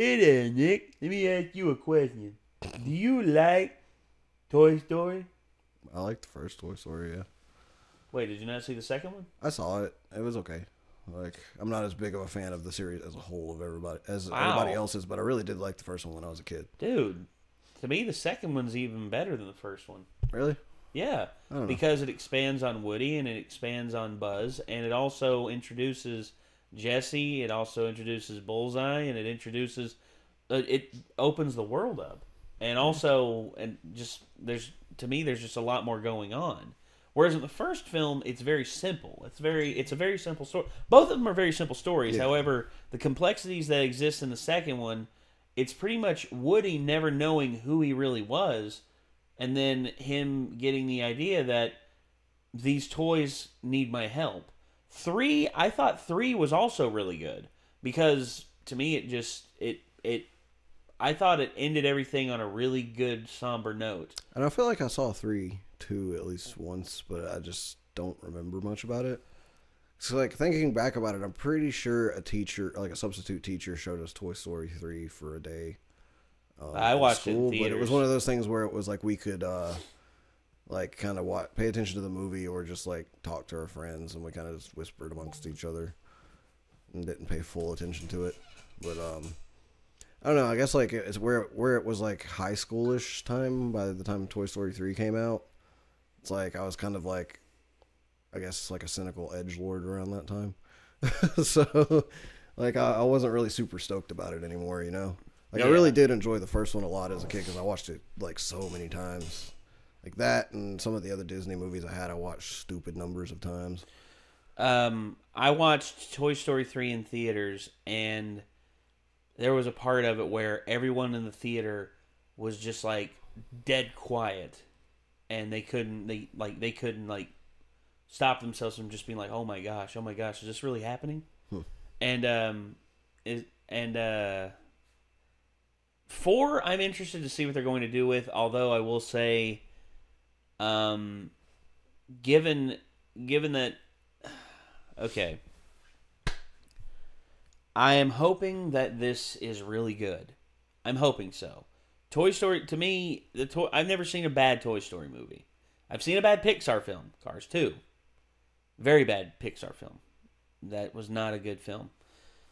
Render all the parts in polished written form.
Hey there, Nick. Let me ask you a question. Do you like Toy Story? I liked the first Toy Story, yeah. Wait, did you not see the second one? I saw it. It was okay. Like, I'm not as big of a fan of the series as a whole of everybody else is, but I really did like the first one when I was a kid. Dude, to me, the second one's even better than the first one. Really? Yeah, because it expands on Woody and it expands on Buzz, and it also introduces Jesse. It also introduces Bullseye, and it opens the world up, and also there's just a lot more going on. Whereas in the first film, it's very simple. It's a very simple story. Both of them are very simple stories. Yeah. However, the complexities that exist in the second one, it's pretty much Woody never knowing who he really was, and then him getting the idea that these toys need my help. I thought 3 was also really good because to me I thought it ended everything on a really good somber note. And I feel like I saw 3 too at least once, but I just don't remember much about it. So like thinking back about it, I'm pretty sure a teacher, like a substitute teacher, showed us Toy Story 3 for a day. I watched it in theaters. But it was one of those things where it was like we could like kind of pay attention to the movie or just like talk to our friends, and we kind of just whispered amongst each other and didn't pay full attention to it. But I don't know. I guess like it's where it was like high schoolish time by the time Toy Story 3 came out. It's like I was kind of like, I guess like a cynical edgelord around that time. So like I wasn't really super stoked about it anymore, you know? Like I really did enjoy the first one a lot as a kid because I watched it like so many times. Like that and some of the other Disney movies I watched stupid numbers of times. I watched Toy Story 3 in theaters, and there was a part of it where everyone in the theater was just like dead quiet, and they couldn't stop themselves from just being like, oh my gosh, is this really happening? And 4, I'm interested to see what they're going to do with, although I will say, given that, okay, I am hoping that this is really good. I'm hoping so. Toy Story, to me, I've never seen a bad Toy Story movie. I've seen a bad Pixar film, Cars 2. Very bad Pixar film. That was not a good film.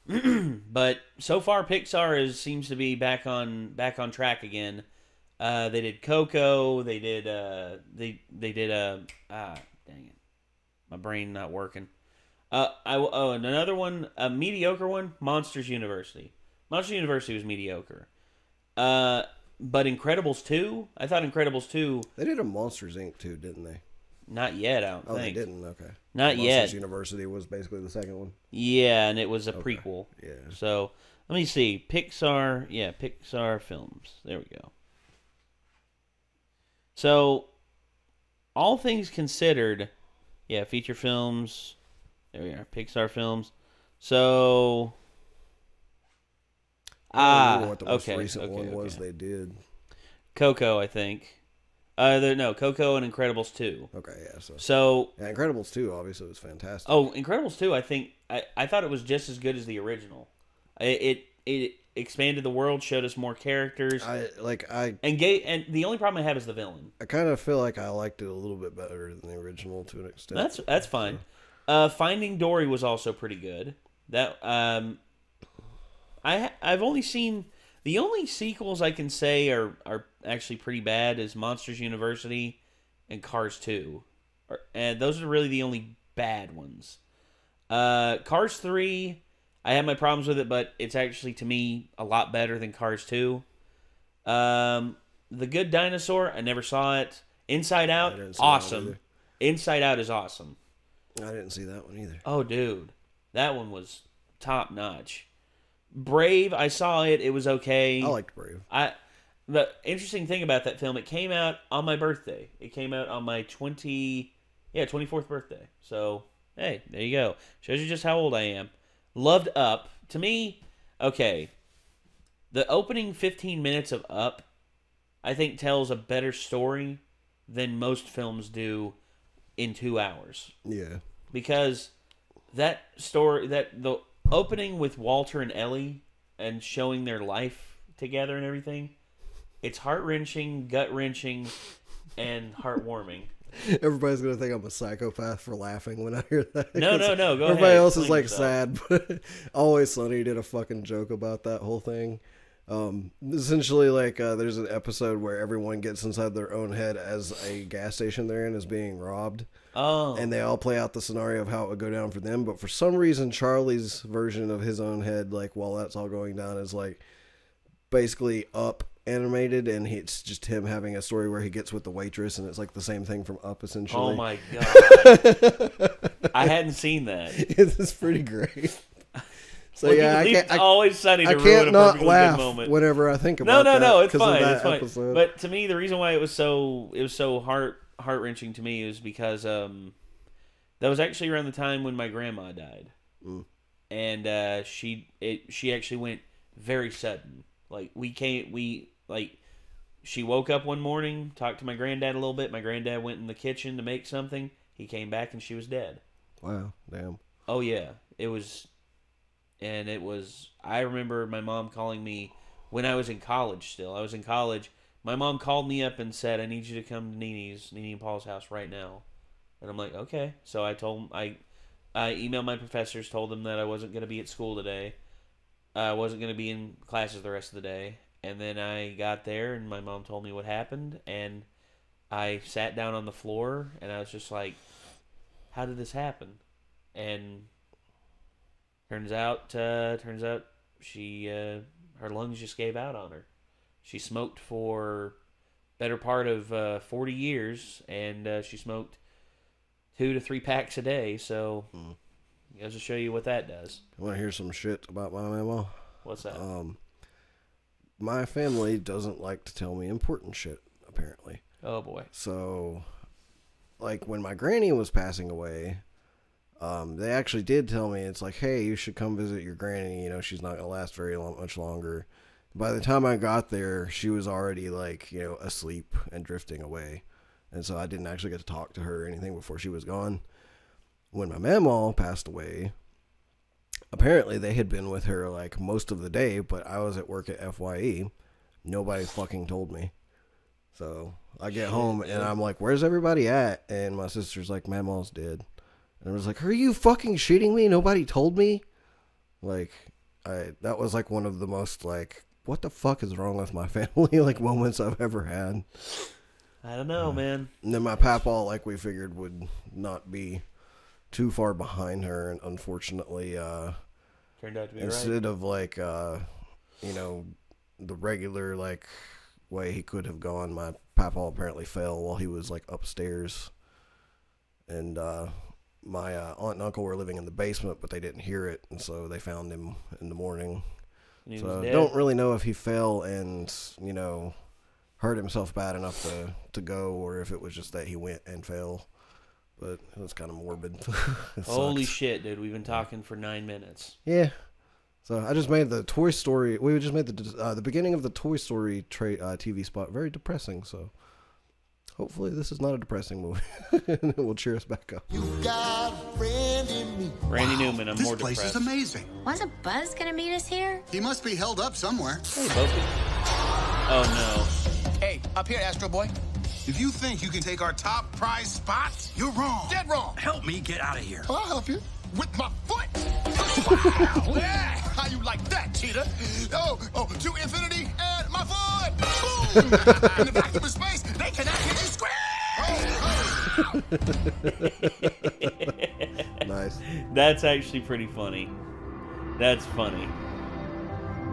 But so far, Pixar seems to be back on track again. They did Coco. They did dang it, my brain not working. And another one, a mediocre one, Monsters University. Monsters University was mediocre. But Incredibles 2, I thought Incredibles 2. They did a Monsters Inc. too, didn't they? Not yet, I don't think. Oh, they didn't? Okay. Not yet. Monsters University was basically the second one? Yeah, and it was a prequel. Yeah. So, let me see. Pixar films. There we go. So, all things considered, feature films. There we are. Pixar films. So, I don't know what the most recent one was they did. Coco, I think. Coco and Incredibles 2. Okay, yeah. So Incredibles 2 obviously was fantastic. Oh, Incredibles 2, I think I thought it was just as good as the original. It expanded the world, showed us more characters. And the only problem I have is the villain. I kind of feel like I liked it a little bit better than the original to an extent. That's fine. So. Finding Dory was also pretty good. That I've only seen. The only sequels I can say are actually pretty bad is Monsters University and Cars 2. And those are really the only bad ones. Cars 3, I have my problems with it, but it's actually, to me, a lot better than Cars 2. The Good Dinosaur, I never saw it. Inside Out, awesome. Inside Out is awesome. I didn't see that one either. Oh, dude. That one was top notch. Brave, I saw it. It was okay. I liked Brave. The interesting thing about that film, it came out on my birthday. It came out on my 24th birthday. So, hey, there you go. Shows you just how old I am. Loved Up. To me, okay, the opening 15 minutes of Up, I think tells a better story than most films do in 2 hours. Yeah. Because that story, the opening with Walter and Ellie and showing their life together and everything. It's heart-wrenching, gut-wrenching, and heartwarming. Everybody's gonna think I'm a psychopath for laughing when I hear that. No. Go ahead. Everybody else is like sad, but Always Sunny did a fucking joke about that whole thing. Essentially, like, there's an episode where everyone gets inside their own head as a gas station they're in is being robbed. Oh. And they all play out the scenario of how it would go down for them. But for some reason, Charlie's version of his own head, like, while that's all going down, is like basically Up animated, and it's just him having a story where he gets with the waitress, and it's like the same thing from Up, essentially. Oh my god. I hadn't seen that. It's pretty great. So well, yeah, I Always Sunny to I ruin can't a not perfectly laugh good moment. whenever I think about that. No, it's fine. It's fine. But to me, the reason why it was so heart-wrenching to me is because that was actually around the time when my grandma died. And she actually went very sudden. Like she woke up one morning, talked to my granddad a little bit. My granddad went in the kitchen to make something. He came back and she was dead. Wow, damn. Oh yeah, it was. I remember my mom calling me when I was in college still. I was in college. My mom called me up and said, I need you to come to Nene and Paul's house right now. And I'm like, okay. So I emailed my professors, told them that I wasn't going to be at school today. I wasn't going to be in classes the rest of the day. And then I got there and my mom told me what happened. And I sat down on the floor and I was just like, how did this happen? And Turns out she her lungs just gave out on her. She smoked for better part of 40 years, and she smoked 2 to 3 packs a day. So, goes to show you what that does. You want to hear some shit about my mama? What's that? My family doesn't like to tell me important shit, apparently. Oh boy. So, like when my granny was passing away. They actually did tell me, it's like, hey, you should come visit your granny. You know, she's not going to last much longer. By the time I got there, she was already, like, you know, asleep and drifting away. And so I didn't actually get to talk to her or anything before she was gone. When my mamaw passed away, apparently they had been with her, like, most of the day, but I was at work at FYE. Nobody fucking told me. So I get home, and I'm like, where's everybody at? And my sister's like, mamaw's dead. And I was like, are you fucking shitting me? Nobody told me? Like, that was like one of the most, like, what the fuck is wrong with my family, like, moments I've ever had. I don't know, man. And then my papaw, like we figured, would not be too far behind her. And unfortunately, turned out to be instead of, like, you know, the regular, like, way he could have gone, my papaw apparently fell while he was, like, upstairs. And, my aunt and uncle were living in the basement, but they didn't hear it, and so they found him in the morning. So I don't really know if he fell and, you know, hurt himself bad enough to go, or if it was just that he went and fell. But it was kind of morbid. Holy shit, dude. We've been talking for 9 minutes. Yeah. So I just made the Toy Story, we just made the beginning of the Toy Story TV spot very depressing, so... Hopefully this is not a depressing movie. And it will cheer us back up. You got a friend in me. Randy Newman, I'm more depressed. This place is amazing. Wasn't Buzz gonna meet us here? He must be held up somewhere. Hey, Bopi. Oh, no. Hey, up here, Astro Boy. If you think you can take our top prize spot, you're wrong. Dead wrong. Help me get out of here. I'll help you. With my foot. Wow. Yeah. How you like that, Cheetah? Oh, to infinity and my foot. Boom. In the vacuum of space, they cannot hear you scream. Nice. That's actually pretty funny. That's funny.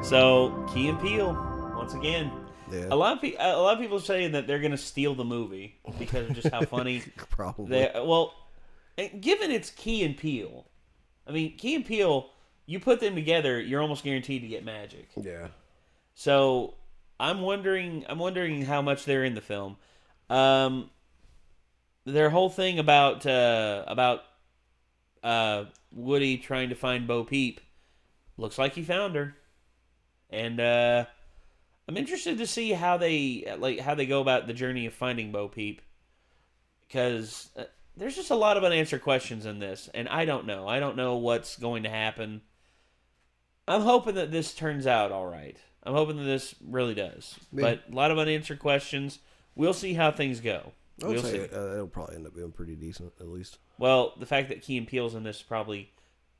So, Key and Peele, once again. Yeah. A lot of people are saying that they're going to steal the movie because of just how funny. Probably. Well, given it's Key and Peele, I mean, Key and Peele, you put them together, you're almost guaranteed to get magic. Yeah. So I'm wondering how much they're in the film. Their whole thing about Woody trying to find Bo Peep looks like he found her, and I'm interested to see how they go about the journey of finding Bo Peep, because there's just a lot of unanswered questions in this, and I don't know. I don't know what's going to happen. I'm hoping that this turns out all right. I'm hoping that this really does. Yeah. But a lot of unanswered questions. We'll see how things go. We'll see. It'll probably end up being pretty decent, at least. Well, the fact that Key and Peele's in this probably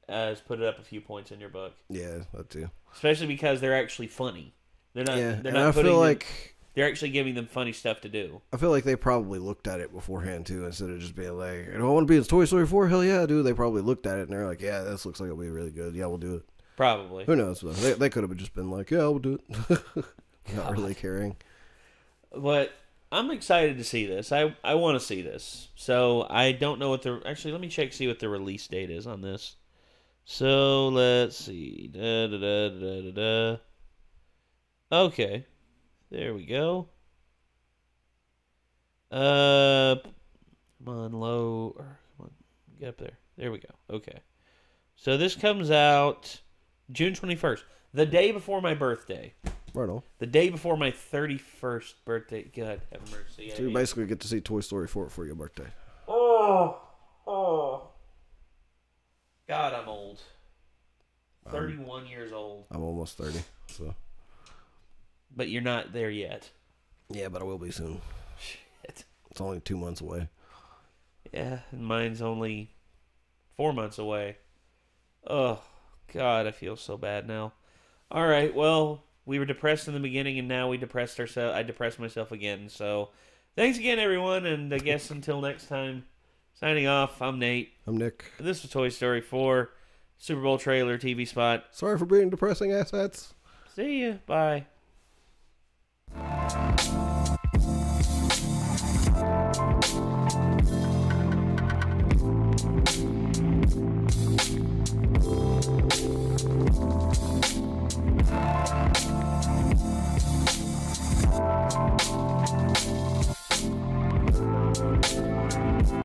has put it up a few points in your book. Yeah, that too. Especially because they're actually funny. They're not. Yeah, they're not. They're actually giving them funny stuff to do. I feel like they probably looked at it beforehand too, instead of just being like, "I want to be in Toy Story 4." Hell yeah, dude! They probably looked at it and they're like, "Yeah, this looks like it'll be really good. Yeah, we'll do it." Probably. Who knows? They could have just been like, "Yeah, we'll do it," not really caring. But I'm excited to see this. I want to see this. So I don't know what the actually. Let me see what the release date is on this. So let's see. Okay. There we go. Come on, come on, get up there. There we go. Okay. So this comes out June 21st, the day before my birthday. Right on. The day before my 31st birthday. God have mercy. So you basically get to see Toy Story 4 for your birthday. Oh. God, I'm old. 31 years old. I'm almost 30, so. But you're not there yet. Yeah, but I will be soon. Shit. It's only 2 months away. Yeah, and mine's only 4 months away. Oh, God, I feel so bad now. All right, well, we were depressed in the beginning, and now we depressed ourselves. I depressed myself again. So, thanks again, everyone, and I guess until next time, signing off, I'm Nate. I'm Nick. This was Toy Story 4, Super Bowl trailer, TV spot. Sorry for being depressing assets. See ya. Bye.